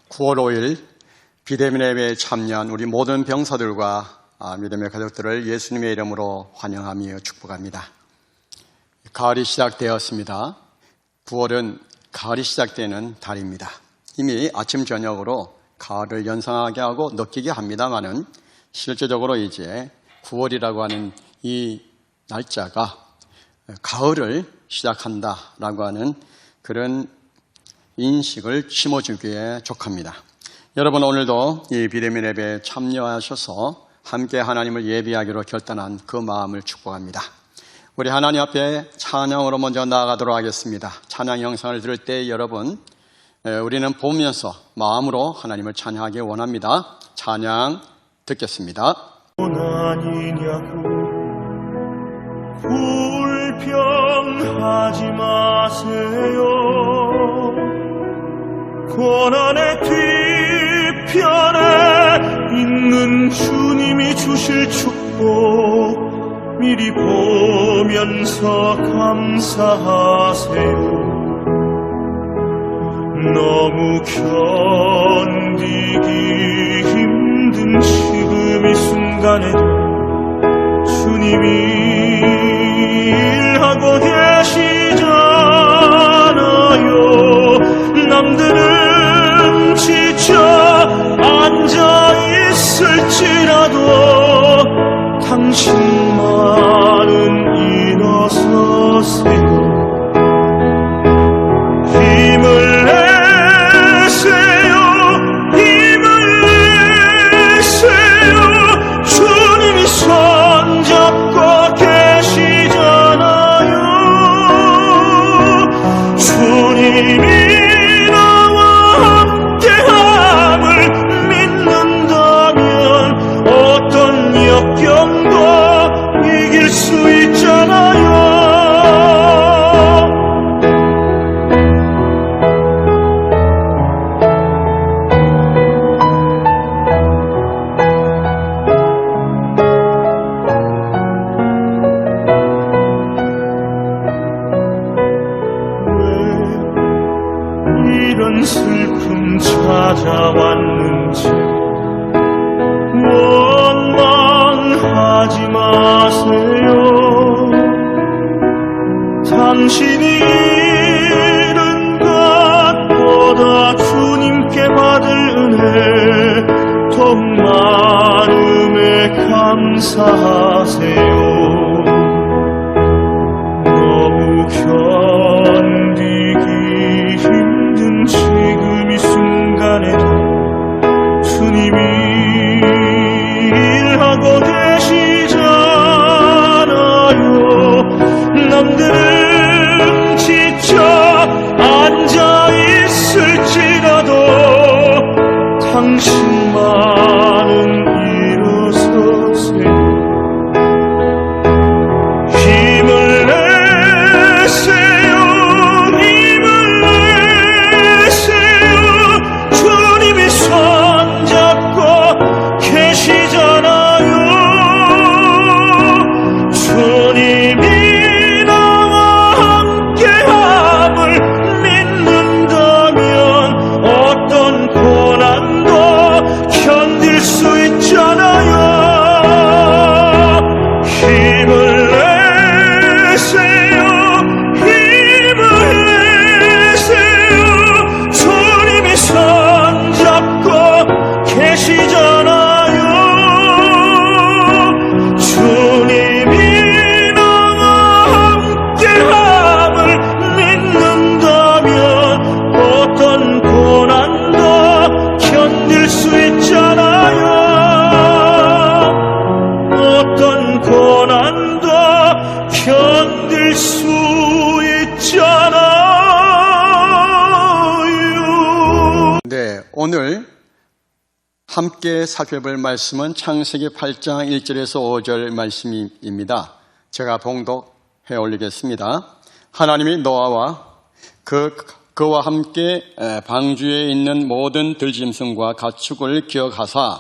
9월 5일 비대면 예배에 참여한 우리 모든 병사들과 믿음의 가족들을 예수님의 이름으로 환영하며 축복합니다. 가을이 시작되었습니다. 9월은 가을이 시작되는 달입니다. 이미 아침 저녁으로 가을을 연상하게 하고 느끼게 합니다만은 실제적으로 이제 9월이라고 하는 이 날짜가 가을을 시작한다라고 하는 그런 인식을 심어주기에 족합니다. 여러분, 오늘도 이 비대면 예배에 참여하셔서 함께 하나님을 예배하기로 결단한 그 마음을 축복합니다. 우리 하나님 앞에 찬양으로 먼저 나아가도록 하겠습니다. 찬양 영상을 들을 때 여러분, 우리는 보면서 마음으로 하나님을 찬양하기 원합니다. 찬양 듣겠습니다. 아니냐고 불평하지 마세요. 고난의 뒤편에 있는 주님이 주실 축복 미리 보면서 감사하세요. 너무 견디기 힘든 지금 이 순간에도 주님이 일하고 계시잖아요. 남들은 지쳐 앉아 있을지라도 당신만은 일어서세요. 힘을 내세요. 힘을 내세요. 주님이 손잡고 계시잖아요. 주님이 나와 함께함을 믿는다면 어떤 역경도 이길 수 있잖아요. 이런 슬픔 찾아왔는지 원망하지 마세요. 당신이 잃은 것보다 주님께 받을 은혜 더욱 많음에 감사하세요. 너무 견디기 힘든 지금 이 순간에도 주님이 일하고 계시잖아요. 남들은 지쳐 앉아 있을지라도 당신만은 일어서세요. 힘을 내세요. 힘을 내세요. 주님이 손잡고 계시잖아요. 주님이 나와 함께함을 믿는다면 어떤 고난도 견딜 수 있잖아요. 힘을 내세요. 힘을 내세요. 주님이 손잡고 계시잖아요. 주님이 나와 함께함을 믿는다면 어떤 고난도 견딜 수 있잖아요. 어떤 고난도 견딜 수 있잖아요. 네, 오늘 함께 살펴볼 말씀은 창세기 8장 1절에서 5절 말씀입니다. 제가 봉독해 올리겠습니다. 하나님이 노아와 그와 함께 방주에 있는 모든 들짐승과 가축을 기억하사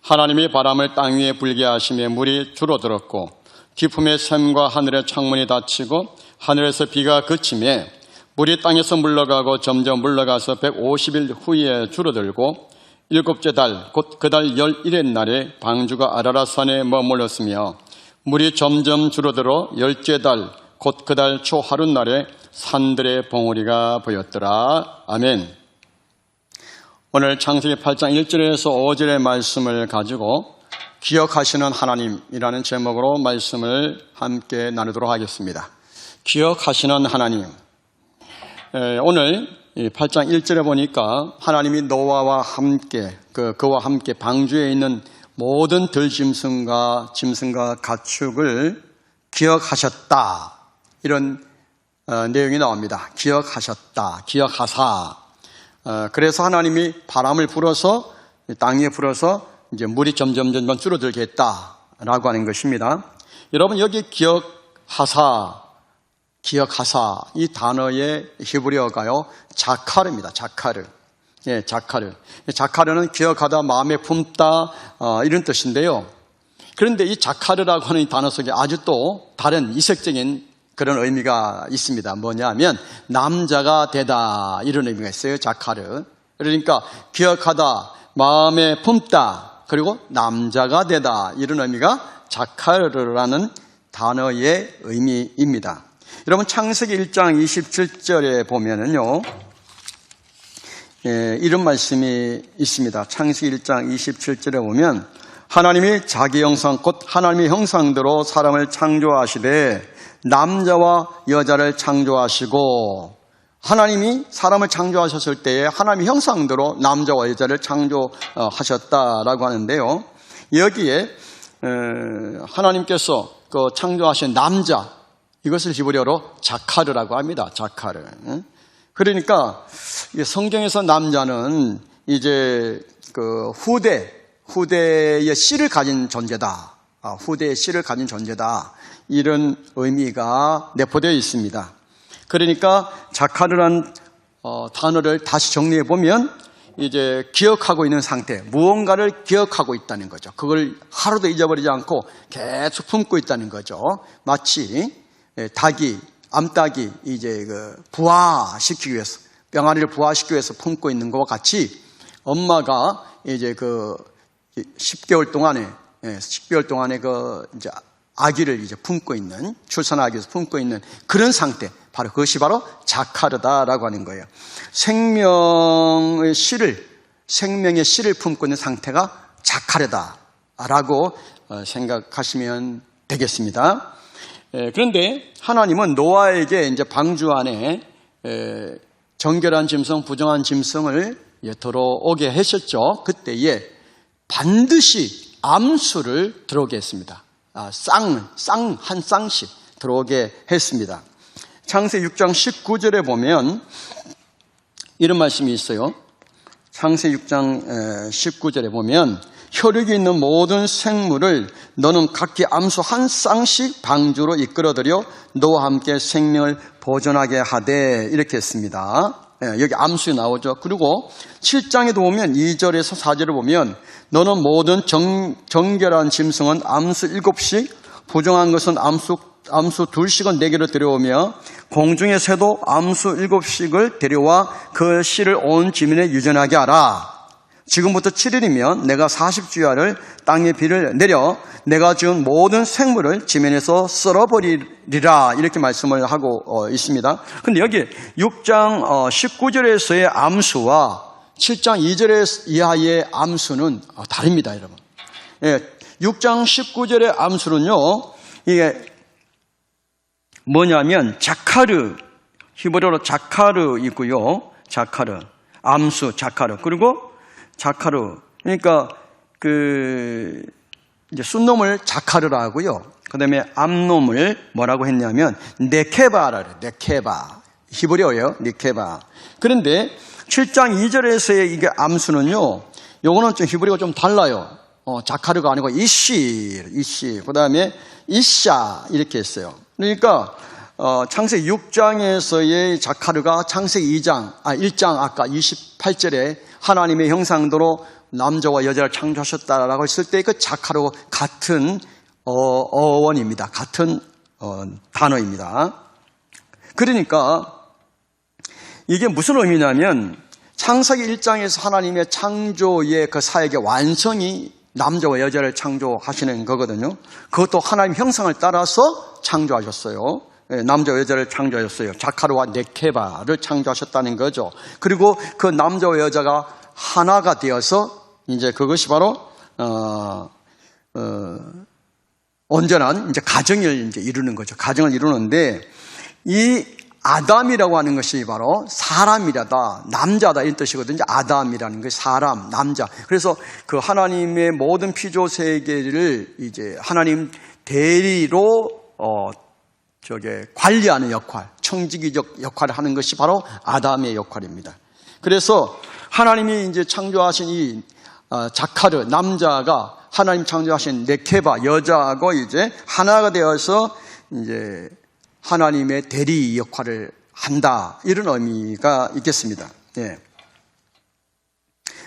하나님이 바람을 땅 위에 불게 하심에 물이 줄어들었고 깊음의 샘과 하늘의 창문이 닫히고 하늘에서 비가 그치매 물이 땅에서 물러가고 점점 물러가서 150일 후에 줄어들고 일곱째 달 곧 그 달 11의 날에 방주가 아라랏산에 머물렀으며 물이 점점 줄어들어 10째 달 곧 그 달 초하룻날에 산들의 봉우리가 보였더라. 아멘. 오늘 창세기 8장 1절에서 5절의 말씀을 가지고 기억하시는 하나님이라는 제목으로 말씀을 함께 나누도록 하겠습니다. 기억하시는 하나님. 오늘 8장 1절에 보니까 하나님이 노아와 함께 그와 함께 방주에 있는 모든 들짐승과 짐승과 가축을 기억하셨다. 이런 내용이 나옵니다. 기억하셨다. 기억하사. 그래서 하나님이 바람을 불어서 땅에 불어서 이제 물이 점점 줄어들게 했다라고 하는 것입니다. 여러분 여기 기억하사 이 단어의 히브리어가요 자카르입니다. 자카르. 예, 자카르. 자카르는 기억하다, 마음에 품다 이런 뜻인데요. 그런데 이 자카르라고 하는 이 단어 속에 아주 또 다른 이색적인 그런 의미가 있습니다. 뭐냐면 남자가 되다 이런 의미가 있어요. 자카르. 그러니까 기억하다, 마음에 품다, 그리고 남자가 되다 이런 의미가 자카르라는 단어의 의미입니다. 여러분 창세기 1장 27절에 보면은요 이런 말씀이 있습니다. 창세기 1장 27절에 보면 하나님이 자기 형상 곧 하나님의 형상대로 사람을 창조하시되 남자와 여자를 창조하시고 하나님이 사람을 창조하셨을 때에 하나님의 형상대로 남자와 여자를 창조하셨다라고 하는데요. 여기에 하나님께서 그 창조하신 남자 이것을 히브리어로 자카르라고 합니다. 자카르. 그러니까 성경에서 남자는 이제 그 후대의 씨를 가진 존재다. 후대의 씨를 가진 존재다. 이런 의미가 내포되어 있습니다. 그러니까 자카르란 단어를 다시 정리해 보면 이제 기억하고 있는 상태, 무언가를 기억하고 있다는 거죠. 그걸 하루도 잊어버리지 않고 계속 품고 있다는 거죠. 마치 암탉이 이제 부화시키기 위해서, 병아리를 부화시키기 위해서 품고 있는 것과 같이 엄마가 이제 10개월 동안에 이제 아기를 이제 품고 있는, 출산하기 위해서 품고 있는 그런 상태, 그것이 바로 자카르다라고 하는 거예요. 생명의 씨를 품고 있는 상태가 자카르다라고 생각하시면 되겠습니다. 그런데 하나님은 노아에게 이제 방주 안에 정결한 짐승, 부정한 짐승을 들어오게 하셨죠. 그때에 반드시 암수를 들어오게 했습니다. 한 쌍씩 들어오게 했습니다. 창세기 6장 19절에 보면 이런 말씀이 있어요. 창세기 6장 19절에 보면 혈육이 있는 모든 생물을 너는 각기 암수 한 쌍씩 방주로 이끌어들여 너와 함께 생명을 보존하게 하되 이렇게 했습니다. 여기 암수에 나오죠. 그리고 7장에도 보면 2절에서 4절을 보면 너는 모든 정결한 짐승은 암수 7씩, 부정한 것은 암수 2씩은 내게로 데려오며 공중의 새도 암수 7씩을 데려와 그 씨를 온 지면에 유전하게 하라. 지금부터 7일이면 내가 40주야를 땅에 비를 내려 내가 지은 모든 생물을 지면에서 썰어버리리라. 이렇게 말씀을 하고 있습니다. 그런데 여기 6장 19절에서의 암수와 7장 2절 이하의 암수는 다릅니다, 여러분. 6장 19절의 암수는요, 이게 뭐냐면 자카르, 히브리어로 자카르이고요. 자카르, 암수 자카르. 그리고 자카르, 그러니까 이제 순놈을 자카르라 하고요. 그 다음에 암놈을 뭐라고 했냐면 네케바라 그래요. 네케바. 히브리어예요. 네케바. 그런데 7장 2절에서의 이게 암수는요, 요거는 좀 히브리어가 좀 달라요. 자카르가 아니고 이시. 그 다음에 이샤 이렇게 했어요. 그러니까 창세기 6장에서의 자카르가 창세기 1장 아까 28절에 하나님의 형상대로 남자와 여자를 창조하셨다라고 했을 때 그 자카르와 같은 어원입니다. 같은 단어입니다. 그러니까 이게 무슨 의미냐면 창세기 1장에서 하나님의 창조의 그 사역의 완성이 남자와 여자를 창조하시는 거거든요. 그것도 하나님 형상을 따라서 창조하셨어요. 남자와 여자를 창조하셨어요. 자카르와 네케바를 창조하셨다는 거죠. 그리고 그 남자와 여자가 하나가 되어서 이제 그것이 바로 온전한 이제 가정을 이제 이루는 거죠. 가정을 이루는데 이 아담이라고 하는 것이 바로 사람이라다, 남자다 이런 뜻이거든요. 아담이라는 것이 사람, 남자. 그래서 그 하나님의 모든 피조 세계를 이제 하나님 대리로 관리하는 역할, 청지기적 역할을 하는 것이 바로 아담의 역할입니다. 그래서 하나님이 이제 창조하신 이 자카르 남자가 하나님 창조하신 네케바 여자하고 이제 하나가 되어서 이제 하나님의 대리 역할을 한다, 이런 의미가 있겠습니다. 예.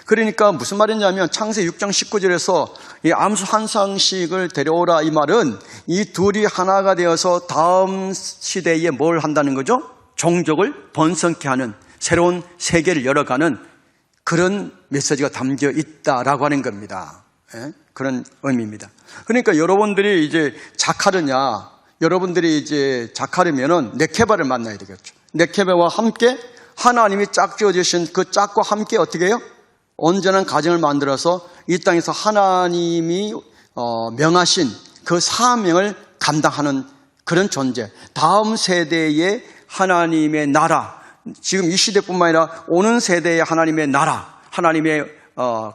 그러니까 무슨 말이냐면 창세 6장 19절에서 이 암수 한 상씩을 데려오라, 이 말은 이 둘이 하나가 되어서 다음 시대에 뭘 한다는 거죠? 종족을 번성케 하는, 새로운 세계를 열어가는 그런 메시지가 담겨 있다라고 하는 겁니다. 예? 그런 의미입니다. 그러니까 여러분들이 이제 자카르냐, 여러분들이 이제 자카르면은 네케바를 만나야 되겠죠. 네케바와 함께 하나님이 짝 지어주신 그 짝과 함께 어떻게 해요? 온전한 가정을 만들어서 이 땅에서 하나님이 명하신 그 사명을 감당하는 그런 존재, 다음 세대의 하나님의 나라, 지금 이 시대뿐만 아니라 오는 세대의 하나님의 나라, 하나님의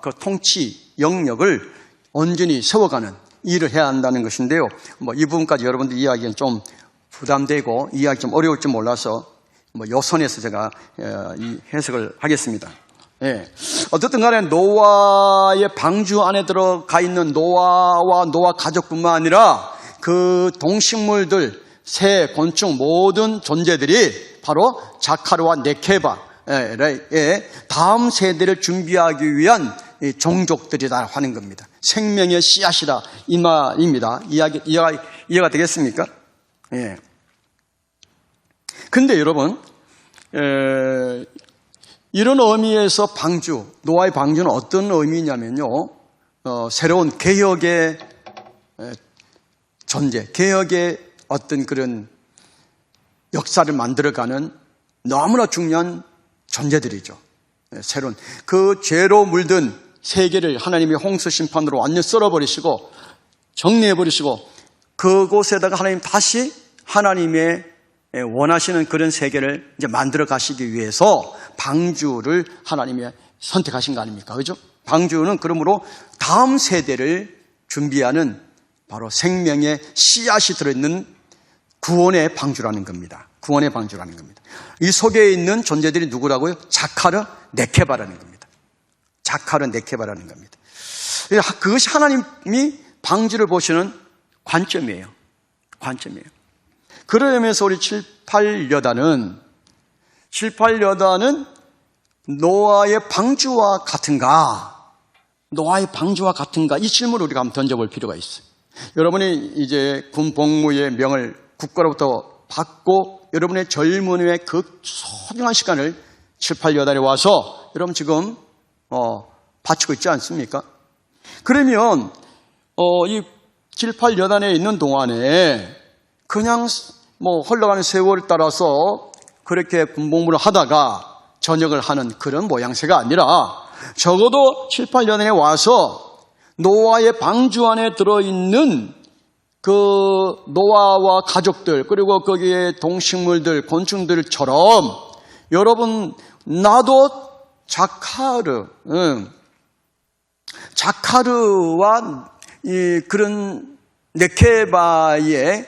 그 통치 영역을 온전히 세워가는 일을 해야 한다는 것인데요. 이 부분까지 여러분들 이해하기는 좀 부담되고 이해하기 좀 어려울지 몰라서 요 선에서 제가 이 해석을 하겠습니다. 예. 어쨌든 간에 노아의 방주 안에 들어가 있는 노아와 노아 가족뿐만 아니라 그 동식물들, 새, 곤충 모든 존재들이 바로 자카르와 네케바의 다음 세대를 준비하기 위한 종족들이다 하는 겁니다. 생명의 씨앗이다, 이 말입니다. 이해가 되겠습니까? 예. 근데 여러분, 이런 의미에서 방주, 노아의 방주는 어떤 의미냐면요, 새로운 개혁의 존재, 개혁의 어떤 그런 역사를 만들어가는 너무나 중요한 존재들이죠. 새로운 그 죄로 물든 세계를 하나님이 홍수 심판으로 완전히 썰어버리시고 정리해버리시고 그곳에다가 하나님 다시 하나님의 원하시는 그런 세계를 이제 만들어 가시기 위해서 방주를 하나님이 선택하신 거 아닙니까? 그죠? 방주는 그러므로 다음 세대를 준비하는 바로 생명의 씨앗이 들어있는 구원의 방주라는 겁니다. 구원의 방주라는 겁니다. 이 속에 있는 존재들이 누구라고요? 자카르, 네케바라는 겁니다. 자카르, 네케바라는 겁니다. 그것이 하나님이 방주를 보시는 관점이에요. 관점이에요. 그러면서 우리 7, 8여단은 노아의 방주와 같은가? 노아의 방주와 같은가? 이 질문을 우리가 한번 던져볼 필요가 있어요. 여러분이 이제 군 복무의 명을 국가로부터 받고 여러분의 젊은이의 그 소중한 시간을 7, 8여단에 와서 여러분 지금 바치고 있지 않습니까? 그러면 이 7, 8여단에 있는 동안에 그냥 흘러가는 세월을 따라서 그렇게 군복무를 하다가 전역을 하는 그런 모양새가 아니라 적어도 7, 8년에 와서 노아의 방주 안에 들어있는 그 노아와 가족들 그리고 거기에 동식물들, 곤충들처럼 여러분 나도 자카르와 이 그런 네케바의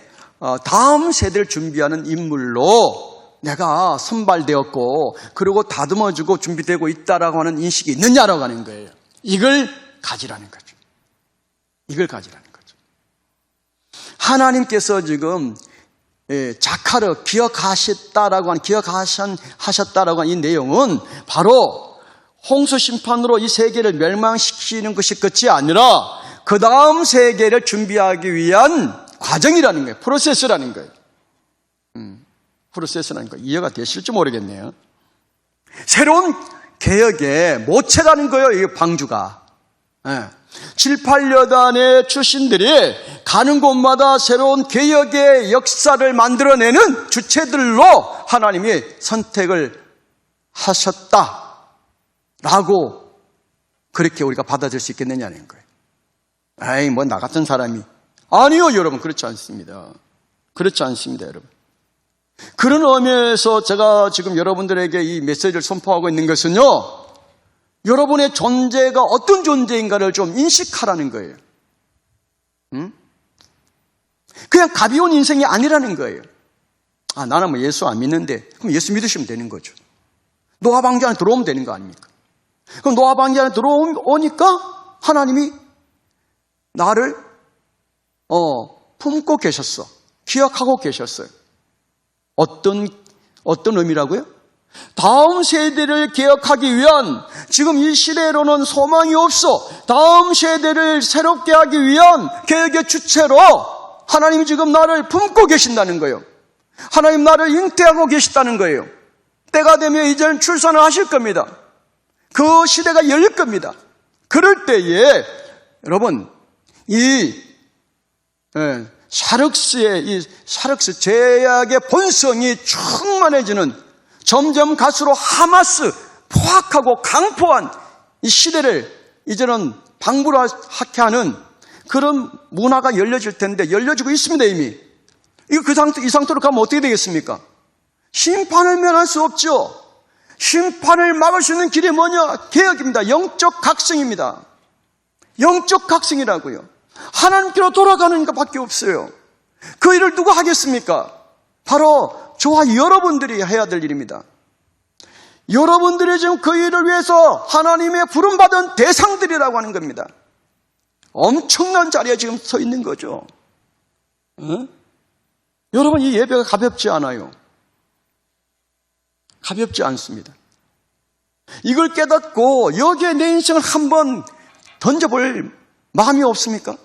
다음 세대를 준비하는 인물로 내가 선발되었고 그리고 다듬어주고 준비되고 있다라고 하는 인식이 있느냐라고 하는 거예요. 이걸 가지라는 거죠. 이걸 가지라는 거죠. 하나님께서 지금 자카르 기억하셨다라고 하는 이 내용은 바로 홍수 심판으로 이 세계를 멸망시키는 것이 끝이 아니라 그 다음 세계를 준비하기 위한 과정이라는 거예요. 프로세스라는 거예요. 프로세스라는 거 이해가 되실지 모르겠네요. 새로운 개혁의 모체라는 거예요, 이 방주가. 7, 8여단의 출신들이 가는 곳마다 새로운 개혁의 역사를 만들어내는 주체들로 하나님이 선택을 하셨다라고 그렇게 우리가 받아들일 수 있겠느냐는 거예요. 에이, 뭐 나 같은 사람이. 아니요, 여러분. 그렇지 않습니다. 그렇지 않습니다, 여러분. 그런 의미에서 제가 지금 여러분들에게 이 메시지를 선포하고 있는 것은요, 여러분의 존재가 어떤 존재인가를 좀 인식하라는 거예요. 그냥 가벼운 인생이 아니라는 거예요. 아, 나는 뭐 예수 안 믿는데, 그럼 예수 믿으시면 되는 거죠. 노아 방주 안에 들어오면 되는 거 아닙니까? 그럼 노아 방주 안에 들어오니까 하나님이 나를 품고 계셨어. 기억하고 계셨어요. 어떤 의미라고요? 다음 세대를 개혁하기 위한, 지금 이 시대로는 소망이 없어. 다음 세대를 새롭게 하기 위한 개혁의 주체로 하나님이 지금 나를 품고 계신다는 거예요. 하나님 나를 잉태하고 계시다는 거예요. 때가 되면 이제는 출산을 하실 겁니다. 그 시대가 열릴 겁니다. 그럴 때에 여러분, 이 샤륵스 제약의 본성이 충만해지는, 점점 갈수록 하마스, 포악하고 강포한 이 시대를 이제는 방불하게 하는 그런 문화가 열려질 텐데, 열려지고 있습니다, 이미. 이 상태로 가면 어떻게 되겠습니까? 심판을 면할 수 없죠. 심판을 막을 수 있는 길이 뭐냐? 개혁입니다. 영적 각성입니다. 영적 각성이라고요. 하나님께로 돌아가는 것밖에 없어요. 그 일을 누가 하겠습니까? 바로 저와 여러분들이 해야 될 일입니다. 여러분들이 지금 그 일을 위해서 하나님의 부름받은 대상들이라고 하는 겁니다. 엄청난 자리에 지금 서 있는 거죠. 여러분, 이 예배가 가볍지 않아요. 가볍지 않습니다. 이걸 깨닫고 여기에 내 인생을 한번 던져볼 마음이 없습니까?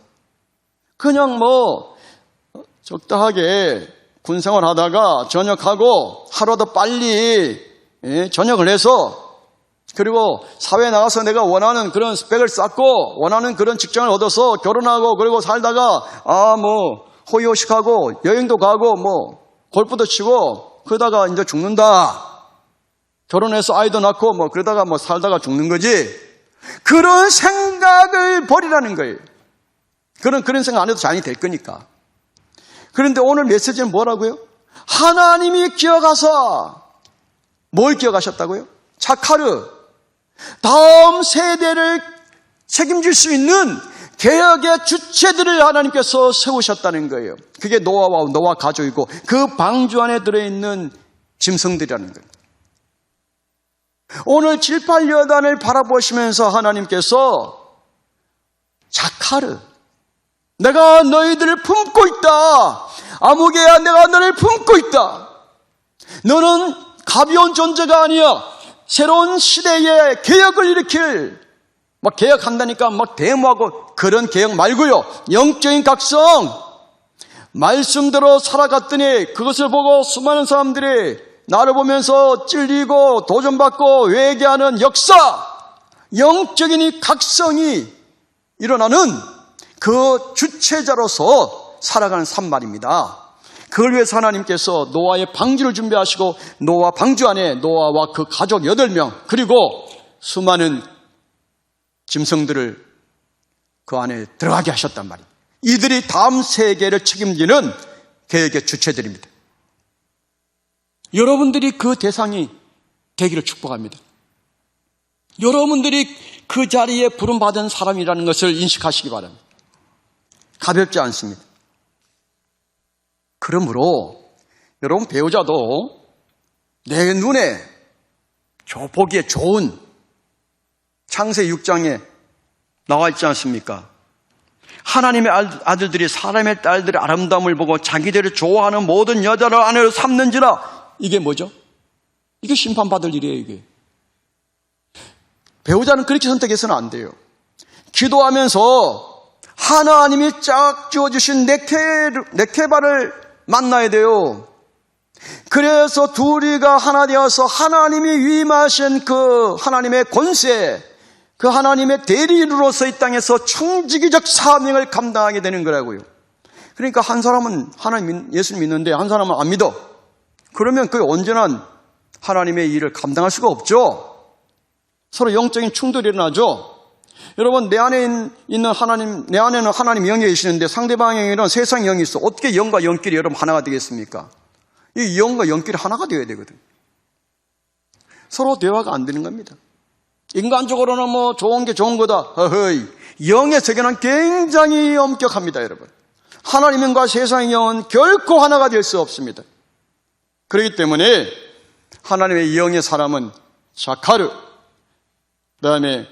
그냥 뭐 적당하게 군생활 하다가 전역하고 하루도 빨리 전역을 해서, 그리고 사회에 나가서 내가 원하는 그런 스펙을 쌓고 원하는 그런 직장을 얻어서 결혼하고, 그리고 살다가 호의호식하고 여행도 가고 뭐 골프도 치고 그러다가 이제 죽는다. 결혼해서 아이도 낳고 뭐 그러다가 뭐 살다가 죽는 거지. 그런 생각을 버리라는 거예요. 그런 생각 안 해도 자연히 될 거니까. 그런데 오늘 메시지는 뭐라고요? 하나님이 기억하사, 뭘 기억하셨다고요? 자카르, 다음 세대를 책임질 수 있는 개혁의 주체들을 하나님께서 세우셨다는 거예요. 그게 노아와 노아 가족이고 그 방주 안에 들어있는 짐승들이라는 거예요. 오늘 7, 8여단을 바라보시면서 하나님께서 자카르, 내가 너희들을 품고 있다. 아무개야, 내가 너를 품고 있다. 너는 가벼운 존재가 아니야. 새로운 시대의 개혁을 일으킬, 막 개혁한다니까 막 데모하고 그런 개혁 말고요. 영적인 각성. 말씀대로 살아갔더니 그것을 보고 수많은 사람들이 나를 보면서 찔리고 도전받고 회개하는 역사, 영적인 이 각성이 일어나는 그 주체자로서 살아가는 삶 말입니다. 그걸 위해서 하나님께서 노아의 방주를 준비하시고 노아 방주 안에 노아와 그 가족 8명 그리고 수많은 짐승들을 그 안에 들어가게 하셨단 말입니다. 이들이 다음 세계를 책임지는 계획의 주체들입니다. 여러분들이 그 대상이 되기를 축복합니다. 여러분들이 그 자리에 부름받은 사람이라는 것을 인식하시기 바랍니다. 가볍지 않습니다. 그러므로 여러분 배우자도 내 눈에 보기에 좋은 창세기 6장에 나와 있지 않습니까? 하나님의 아들들이 사람의 딸들의 아름다움을 보고 자기들을 좋아하는 모든 여자를 아내로 삼는지라. 이게 뭐죠? 이게 심판받을 일이에요. 이게 배우자는 그렇게 선택해서는 안 돼요. 기도하면서 하나님이 쫙 지어주신 네케바를 만나야 돼요. 그래서 둘이가 하나 되어서 하나님이 위임하신 그 하나님의 권세, 그 하나님의 대리인으로서 이 땅에서 청지기적 사명을 감당하게 되는 거라고요. 그러니까 한 사람은 하나님, 예수를 믿는데 한 사람은 안 믿어. 그러면 그 온전한 하나님의 일을 감당할 수가 없죠. 서로 영적인 충돌이 일어나죠. 여러분, 내 안에 있는 하나님, 내 안에는 하나님 영이 계시는데 상대방에게는 세상 영이 있어. 어떻게 영과 영끼리 여러분 하나가 되겠습니까? 이 영과 영끼리 하나가 되어야 되거든. 서로 대화가 안 되는 겁니다. 인간적으로는 뭐 좋은 게 좋은 거다. 허허이. 영의 세계는 굉장히 엄격합니다, 여러분. 하나님과 세상의 영은 결코 하나가 될 수 없습니다. 그렇기 때문에 하나님의 영의 사람은 자카르, 그 다음에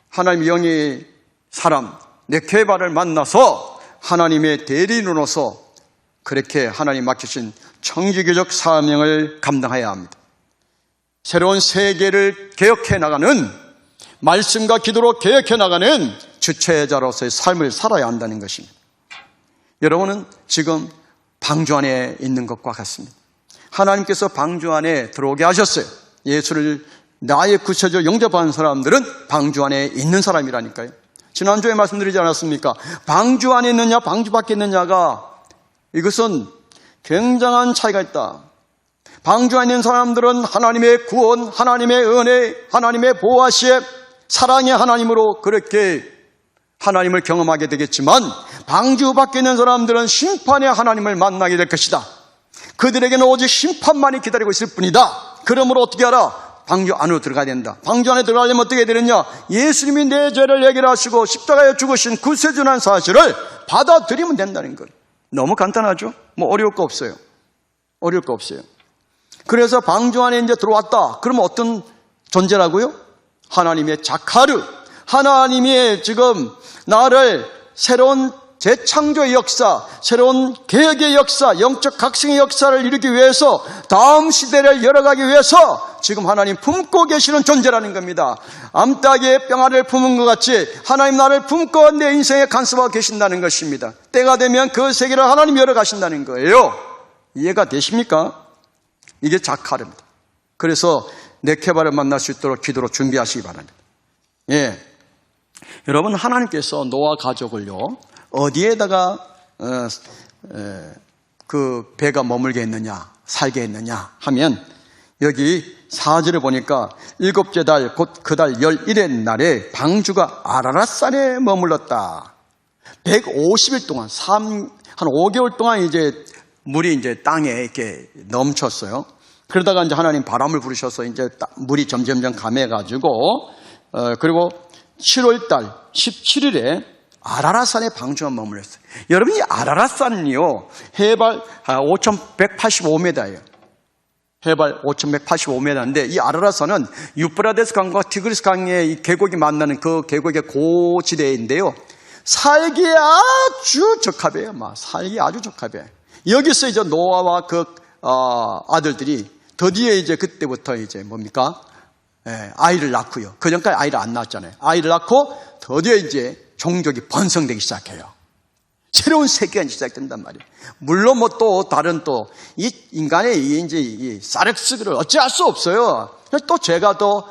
하나님의 영의 사람 네케바를 만나서 하나님의 대리인으로서 그렇게 하나님 맡기신 청지기적 사명을 감당해야 합니다. 새로운 세계를 개혁해 나가는, 말씀과 기도로 개혁해 나가는 주체자로서의 삶을 살아야 한다는 것입니다. 여러분은 지금 방주 안에 있는 것과 같습니다. 하나님께서 방주 안에 들어오게 하셨어요. 예수를 나의 구세주로 영접한 사람들은 방주 안에 있는 사람이라니까요. 지난주에 말씀드리지 않았습니까? 방주 안에 있느냐 방주 밖에 있느냐가, 이것은 굉장한 차이가 있다. 방주 안에 있는 사람들은 하나님의 구원, 하나님의 은혜, 하나님의 보호하심, 사랑의 하나님으로 그렇게 하나님을 경험하게 되겠지만, 방주 밖에 있는 사람들은 심판의 하나님을 만나게 될 것이다. 그들에게는 오직 심판만이 기다리고 있을 뿐이다. 그러므로 어떻게 하라? 방주 안으로 들어가야 된다. 방주 안에 들어가려면 어떻게 되느냐? 예수님이 내 죄를 해결하시고 십자가에 죽으신 구세주라는 사실을 받아들이면 된다는 것. 너무 간단하죠? 뭐 어려울 거 없어요. 어려울 거 없어요. 그래서 방주 안에 이제 들어왔다. 그러면 어떤 존재라고요? 하나님의 자카르. 하나님이 지금 나를 새로운 재창조의 역사, 새로운 개혁의 역사, 영적 각성의 역사를 이루기 위해서, 다음 시대를 열어가기 위해서 지금 하나님 품고 계시는 존재라는 겁니다. 암탉에 병아리를 품은 것 같이 하나님 나를 품고 내 인생에 간섭하고 계신다는 것입니다. 때가 되면 그 세계를 하나님 열어가신다는 거예요. 이해가 되십니까? 이게 자카르입니다. 그래서 네케바를 만날 수 있도록 기도로 준비하시기 바랍니다. 예, 여러분, 하나님께서 노아 가족을요 어디에다가 그 배가 머물게 했느냐, 살게 했느냐 하면, 여기 4절에 보니까 7째 달 곧 그 달 11의 날에 방주가 아라랏산에 머물렀다. 150일 동안, 한 5개월 동안 이제 물이 이제 땅에 이렇게 넘쳤어요. 그러다가 이제 하나님 바람을 부르셔서 이제 물이 점점점 감해가지고, 그리고 7월 달 17일에 아라랏산에 방주가 머물렀어요. 여러분, 이 아라랏산은요 해발 5,185m예요. 해발 5,185m인데, 이 아라랏산은 유프라데스 강과 티그리스 강의 이 계곡이 만나는 그 계곡의 고지대인데요, 살기에 아주 적합해요. 살기에 아주 적합해요. 여기서 이제 노아와 그 아들들이 드디어 이제 그때부터 이제 뭡니까? 아이를 낳고요. 그 전까지 아이를 안 낳았잖아요. 아이를 낳고 드디어 이제 종족이 번성되기 시작해요. 새로운 세계가 시작된단 말이에요. 물론 뭐 또 다른 또 이 인간의 이제 이 사렉스를 어찌할 수 없어요. 또 죄가 더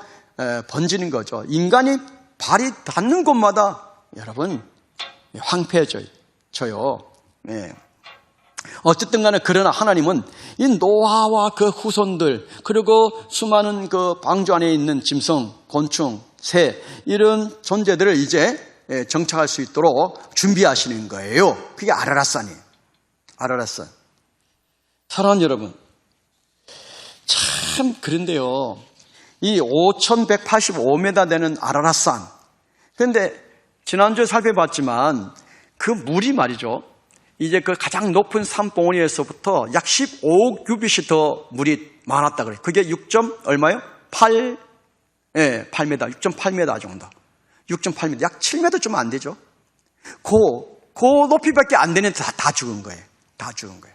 번지는 거죠. 인간이 발이 닿는 곳마다 여러분 황폐해져요. 네. 어쨌든 간에, 그러나 하나님은 이 노아와 그 후손들, 그리고 수많은 그 방주 안에 있는 짐승, 곤충, 새, 이런 존재들을 이제 정착할 수 있도록 준비하시는 거예요. 그게 아라랏산이에요. 아라랏산. 사랑하는 여러분, 참 그런데요, 이 5,185m 되는 아라랏산, 그런데 지난주에 살펴봤지만 그 물이 말이죠, 이제 그 가장 높은 산봉우리에서부터 약 15규빗이 더 물이 많았다 그래요. 그게 6. 얼마요? 8m, 6.8m 정도. 6.8m, 약 7m 좀 안 되죠. 그 높이밖에 안 되는 다 죽은 거예요. 다 죽은 거예요.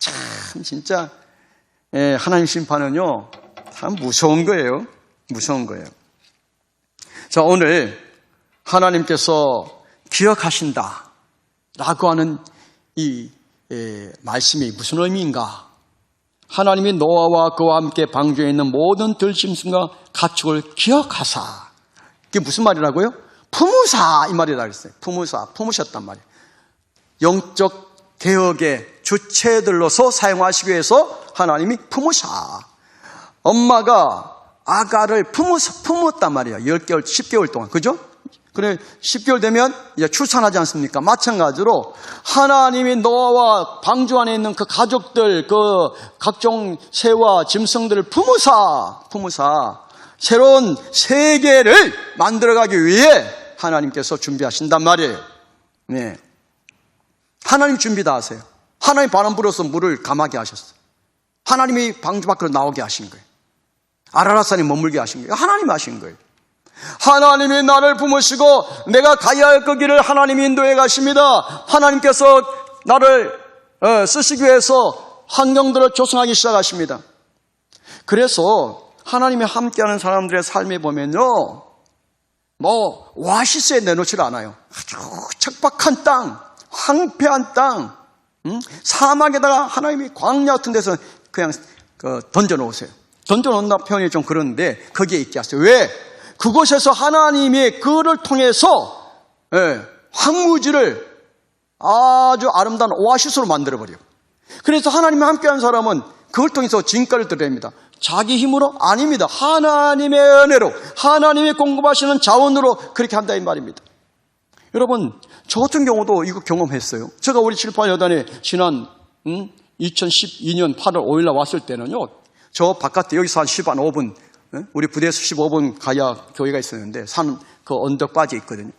참 진짜 하나님 심판은요 참 무서운 거예요. 무서운 거예요. 자, 오늘 하나님께서 기억하신다 라고 하는 이 말씀이 무슨 의미인가? 하나님이 노아와 그와 함께 방주에 있는 모든 들짐승과 가축을 기억하사. 이게 무슨 말이라고요? 품으사 이 말이라 그랬어요. 품으셨단 말이에요. 영적 개혁의 주체들로서 사용하시기 위해서 하나님이 품으사. 엄마가 아가를 품었단 말이에요. 10개월, 10개월 동안. 그죠? 그래, 10개월 되면 이제 출산하지 않습니까? 마찬가지로 하나님이 노아와 방주 안에 있는 그 가족들, 그 각종 새와 짐승들을 품으사 새로운 세계를 만들어가기 위해 하나님께서 준비하신단 말이에요. 네. 하나님 준비 다 하세요. 하나님 바람 불어서 물을 감하게 하셨어요. 하나님이 방주 밖으로 나오게 하신 거예요. 아라랏산에 머물게 하신 거예요. 하나님 하신 거예요. 하나님이 나를 품으시고 내가 가야 할 그 길을 하나님이 인도해 가십니다. 하나님께서 나를 쓰시기 위해서 환경들을 조성하기 시작하십니다. 그래서 하나님이 함께하는 사람들의 삶에 보면요, 뭐 오아시스에 내놓지를 않아요. 아주 척박한 땅, 황폐한 땅, 사막에다가 하나님이 광야 같은 데서 그냥 던져놓으세요. 던져놓는다 표현이 좀 그런데 거기에 있게 하세요. 왜? 그곳에서 하나님이 그를 통해서 황무지를 아주 아름다운 오아시스로 만들어버려요. 그래서 하나님이 함께하는 사람은 그걸 통해서 진가를 드립니다. 자기 힘으로? 아닙니다. 하나님의 은혜로, 하나님이 공급하시는 자원으로 그렇게 한다 이 말입니다. 여러분, 저 같은 경우도 이거 경험했어요. 제가 우리 7,8여단에 지난 2012년 8월 5일 날 왔을 때는요, 저 바깥에 여기서 한 5분, 우리 부대에서 15분 가야 교회가 있었는데 산 그 언덕 빠져 있거든요.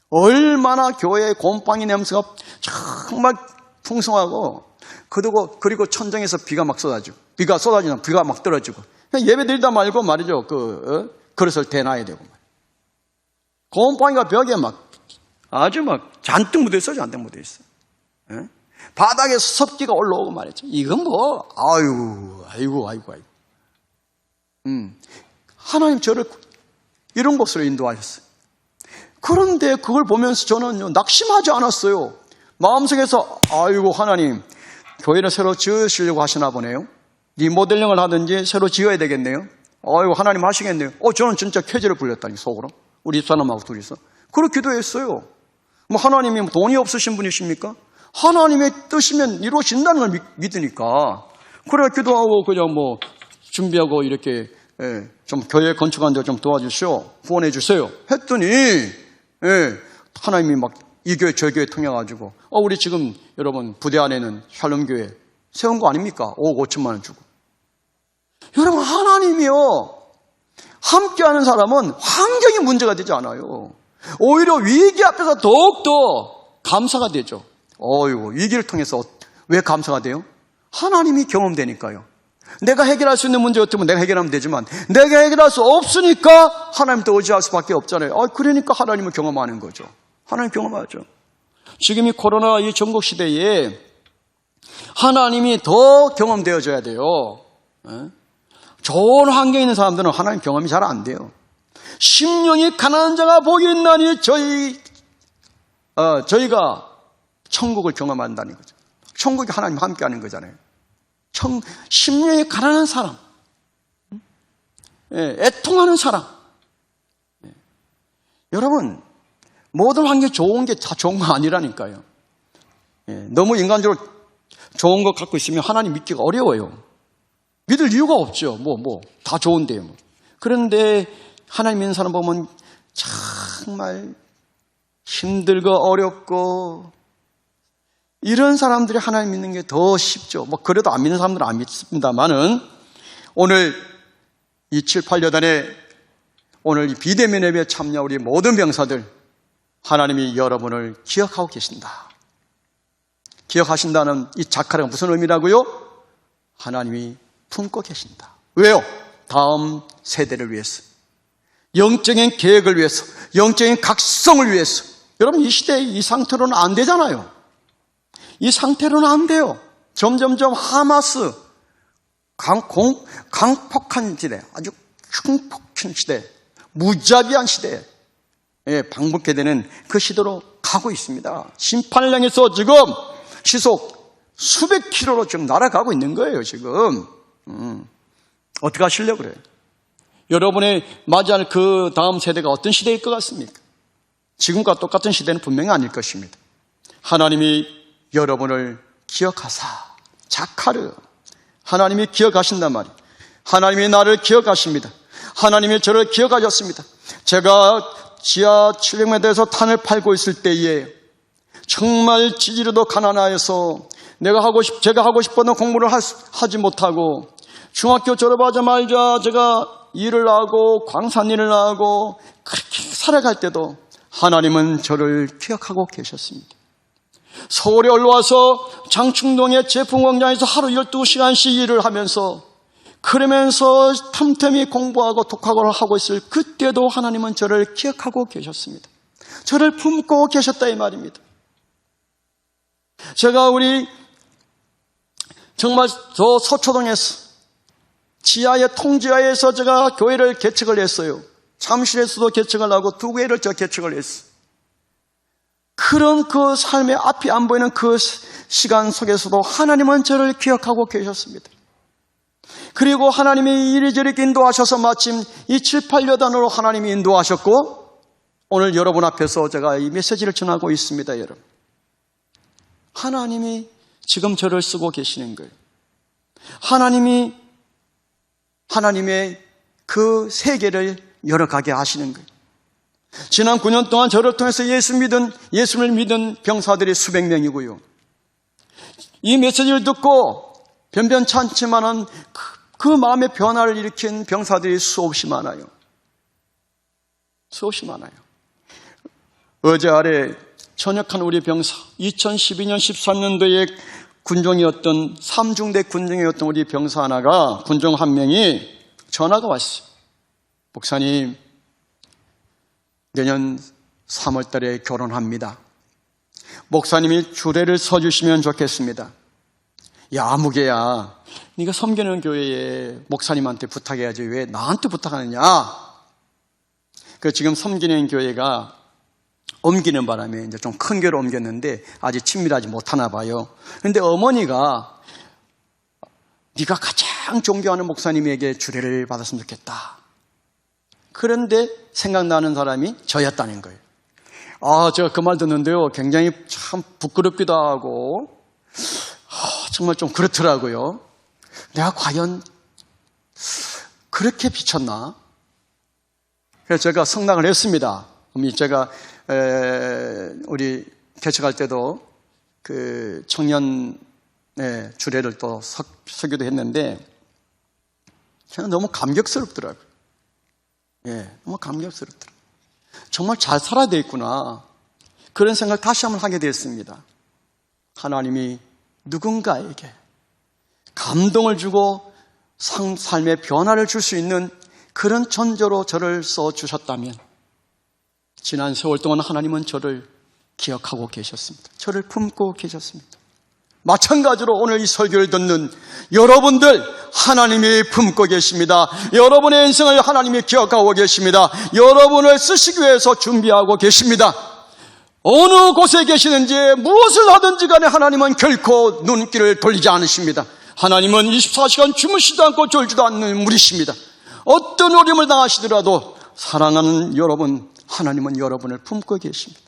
얼마나 교회의 곰팡이 냄새가 정말 풍성하고, 그리고 천장에서 비가 막 쏟아지고, 비가 막 떨어지고, 예배 드리다 말고 말이죠. 그릇을 대놔야 되고, 곰팡이가 벽에 아주 잔뜩 묻어 있어요. 잔뜩 묻어 있어. 바닥에 습기가 올라오고 말이죠. 이건 뭐, 아이고. 하나님 저를 이런 곳으로 인도하셨어요. 그런데 그걸 보면서 저는 낙심하지 않았어요. 마음속에서, 아이고, 하나님, 교회를 새로 지으시려고 하시나 보네요. 리모델링을 하든지 새로 지어야 되겠네요. 아이고, 하나님 하시겠네요. 저는 진짜 쾌재를 불렸다니, 속으로. 우리 집사람하고 둘이서. 그렇게 기도했어요. 하나님이 돈이 없으신 분이십니까? 하나님의 뜻이면 이루어진다는 걸 믿으니까. 그래, 기도하고 그냥 준비하고 이렇게, 좀 교회 건축하는 데 좀 도와주시오. 후원해 주세요. 했더니, 하나님이 이 교회, 저 교회 통해가지고, 우리 지금 여러분 부대 안에는 샬롬교회 세운 거 아닙니까? 5억 5천만 원 주고. 여러분, 하나님이요, 함께하는 사람은 환경이 문제가 되지 않아요. 오히려 위기 앞에서 더욱더 감사가 되죠. 위기를 통해서 왜 감사가 돼요? 하나님이 경험되니까요. 내가 해결할 수 있는 문제 같으면 내가 해결하면 되지만 내가 해결할 수 없으니까 하나님도 의지할 수밖에 없잖아요. 그러니까 하나님을 경험하는 거죠. 하나님 경험하죠. 지금 이 코로나 이 전국 시대에 하나님이 더 경험되어져야 돼요. 좋은 환경에 있는 사람들은 하나님 경험이 잘 안 돼요. 심령이 가난한 자가 복이 있나니 저희가 천국을 경험한다는 거죠. 천국이 하나님 함께하는 거잖아요. 심령이 가난한 사람, 애통하는 사람. 여러분, 모든 환경이 좋은 게 다 좋은 거 아니라니까요. 너무 인간적으로 좋은 것 갖고 있으면 하나님 믿기가 어려워요. 믿을 이유가 없죠. 다 좋은데요. 그런데 하나님 믿는 사람 보면 정말 힘들고 어렵고, 이런 사람들이 하나님 믿는 게 더 쉽죠. 그래도 안 믿는 사람들은 안 믿습니다만은, 오늘 이 7,8여단에 오늘 이 비대면 예배에 참여 우리 모든 병사들, 하나님이 여러분을 기억하고 계신다. 기억하신다는 이 자카가 무슨 의미라고요? 하나님이 품고 계신다. 왜요? 다음 세대를 위해서, 영적인 계획을 위해서, 영적인 각성을 위해서. 여러분, 이 시대에 이 상태로는 안 되잖아요. 이 상태로는 안 돼요. 점점점 하마스, 강폭한 시대, 아주 흉폭한 시대, 무자비한 시대에 방북게 되는 그 시대로 가고 있습니다. 심판을 향해서 지금 시속 수백 킬로로 지금 날아가고 있는 거예요, 지금. 어떻게 하시려고 그래요? 여러분의 맞이할 그 다음 세대가 어떤 시대일 것 같습니까? 지금과 똑같은 시대는 분명히 아닐 것입니다. 하나님이 여러분을 기억하사, 자카르. 하나님이 기억하신단 말이에요. 하나님이 나를 기억하십니다. 하나님이 저를 기억하셨습니다. 제가 지하 700m에서 탄을 팔고 있을 때에 정말 지지로도 가난하여서 제가 하고 싶었던 공부를 하지 못하고 중학교 졸업하자마자 제가 일을 하고 광산일을 하고 그렇게 살아갈 때도 하나님은 저를 기억하고 계셨습니다. 서울에 올라와서 장충동의 제품공장에서 하루 12시간씩 일을 하면서 그러면서 틈틈이 공부하고 독학을 하고 있을 그때도 하나님은 저를 기억하고 계셨습니다. 저를 품고 계셨다 이 말입니다. 제가 정말 저 서초동에서 지하의 통지하에서 제가 교회를 개척을 했어요. 잠실에서도 개척을 하고 두 교회를 저 개척을 했어요. 그런 그 삶의 앞이 안 보이는 그 시간 속에서도 하나님은 저를 기억하고 계셨습니다. 그리고 하나님이 이리저리 인도하셔서 마침 이 7, 8여단으로 하나님이 인도하셨고 오늘 여러분 앞에서 제가 이 메시지를 전하고 있습니다. 여러분, 하나님이 지금 저를 쓰고 계시는 거예요. 하나님의 그 세계를 열어가게 하시는 거예요. 지난 9년 동안 저를 통해서 예수를 믿은 병사들이 수백 명이고요. 이 메시지를 듣고 변변찮지만은 그 마음의 변화를 일으킨 병사들이 수없이 많아요. 수없이 많아요. 어제 아래 전역한 우리 병사, 2012년 13년도에 군종이었던 3중대 군종이었던 우리 병사 하나가, 군종 한 명이 전화가 왔어요. 목사님, 내년 3월 달에 결혼합니다. 목사님이 주례를 서주시면 좋겠습니다. 야, 아무개야, 네가 섬기는 교회에 목사님한테 부탁해야지 왜 나한테 부탁하느냐. 지금 섬기는 교회가 옮기는 바람에 이제 좀 큰 교회로 옮겼는데 아직 친밀하지 못하나 봐요. 그런데 어머니가 네가 가장 존경하는 목사님에게 주례를 받았으면 좋겠다. 그런데 생각나는 사람이 저였다는 거예요. 제가 그 말 듣는데요, 굉장히 참 부끄럽기도 하고 정말 좀 그렇더라고요. 내가 과연 그렇게 비쳤나? 그래서 제가 성당을 했습니다. 제가 우리 개척할 때도 그 청년 주례를 또 서기도 했는데 저는 너무 감격스럽더라고요. 너무 감격스럽더라고요. 정말 잘 살아야 되겠구나. 그런 생각을 다시 한번 하게 됐습니다. 하나님이 누군가에게 감동을 주고 삶의 변화를 줄 수 있는 그런 존재로 저를 써주셨다면 지난 세월 동안 하나님은 저를 기억하고 계셨습니다. 저를 품고 계셨습니다. 마찬가지로 오늘 이 설교를 듣는 여러분들 하나님이 품고 계십니다. 여러분의 인생을 하나님이 기억하고 계십니다. 여러분을 쓰시기 위해서 준비하고 계십니다. 어느 곳에 계시는지 무엇을 하든지 간에 하나님은 결코 눈길을 돌리지 않으십니다. 하나님은 24시간 주무시지도 않고 졸지도 않는 분이십니다. 어떤 어려움을 당하시더라도 사랑하는 여러분, 하나님은 여러분을 품고 계십니다.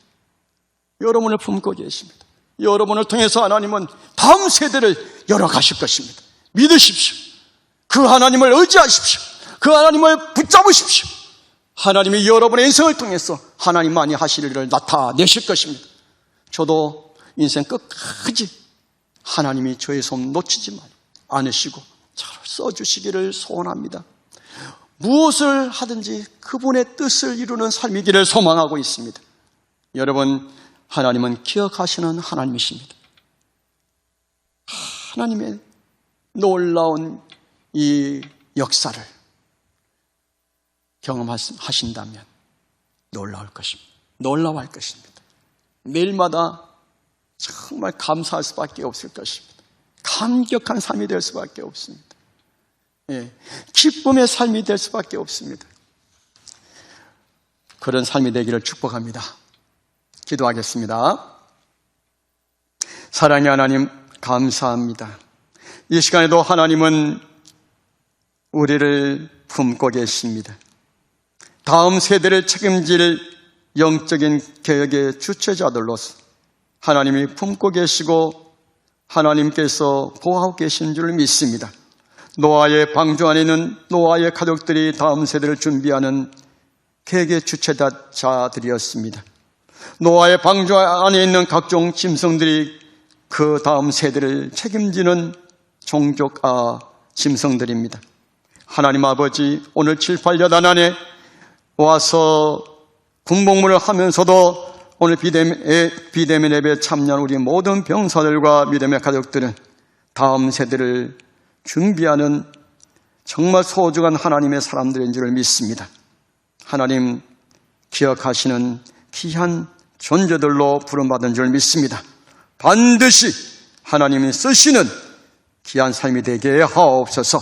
여러분을 품고 계십니다. 여러분을 통해서 하나님은 다음 세대를 열어가실 것입니다. 믿으십시오. 그 하나님을 의지하십시오. 그 하나님을 붙잡으십시오. 하나님이 여러분의 인생을 통해서 하나님만이 하실 일을 나타내실 것입니다. 저도 인생 끝까지 하나님이 저의 손 놓치지 않으시고 잘 써주시기를 소원합니다. 무엇을 하든지 그분의 뜻을 이루는 삶이기를 소망하고 있습니다. 여러분, 하나님은 기억하시는 하나님이십니다. 하나님의 놀라운 이 역사를 경험하신다면 놀라울 것입니다. 놀라워할 것입니다. 매일마다 정말 감사할 수밖에 없을 것입니다. 감격한 삶이 될 수밖에 없습니다. 기쁨의 삶이 될 수밖에 없습니다. 그런 삶이 되기를 축복합니다. 기도하겠습니다. 사랑의 하나님, 감사합니다. 이 시간에도 하나님은 우리를 품고 계십니다. 다음 세대를 책임질 영적인 개혁의 주체자들로서 하나님이 품고 계시고 하나님께서 보호하고 계신 줄 믿습니다. 노아의 방주 안에 있는 노아의 가족들이 다음 세대를 준비하는 개혁의 주체자들이었습니다. 노아의 방주 안에 있는 각종 짐승들이 그 다음 세대를 책임지는 종족 짐승들입니다. 하나님 아버지, 오늘 7, 8년 안에 와서 군복무를 하면서도 오늘 비대면 예배에 참여한 우리 모든 병사들과 믿음의 가족들은 다음 세대를 준비하는 정말 소중한 하나님의 사람들인 줄 믿습니다. 하나님 기억하시는 귀한 존재들로 부름받은 줄 믿습니다. 반드시 하나님이 쓰시는 귀한 삶이 되게 하옵소서.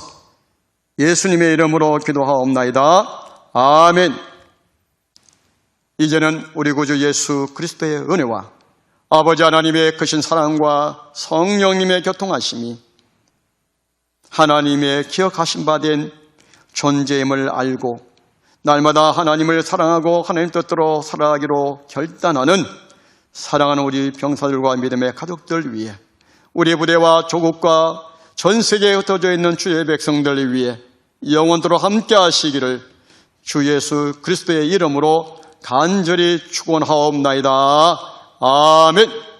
예수님의 이름으로 기도하옵나이다. 아멘. 이제는 우리 구주 예수 그리스도의 은혜와 아버지 하나님의 크신 사랑과 성령님의 교통하심이 하나님의 기억하신 바 된 존재임을 알고 날마다 하나님을 사랑하고 하나님 뜻대로 살아가기로 결단하는 사랑하는 우리 병사들과 믿음의 가족들 위해 우리 부대와 조국과 전 세계에 흩어져 있는 주의 백성들을 위해 영원토록 함께 하시기를 주 예수 그리스도의 이름으로 간절히 축원하옵나이다. 아멘.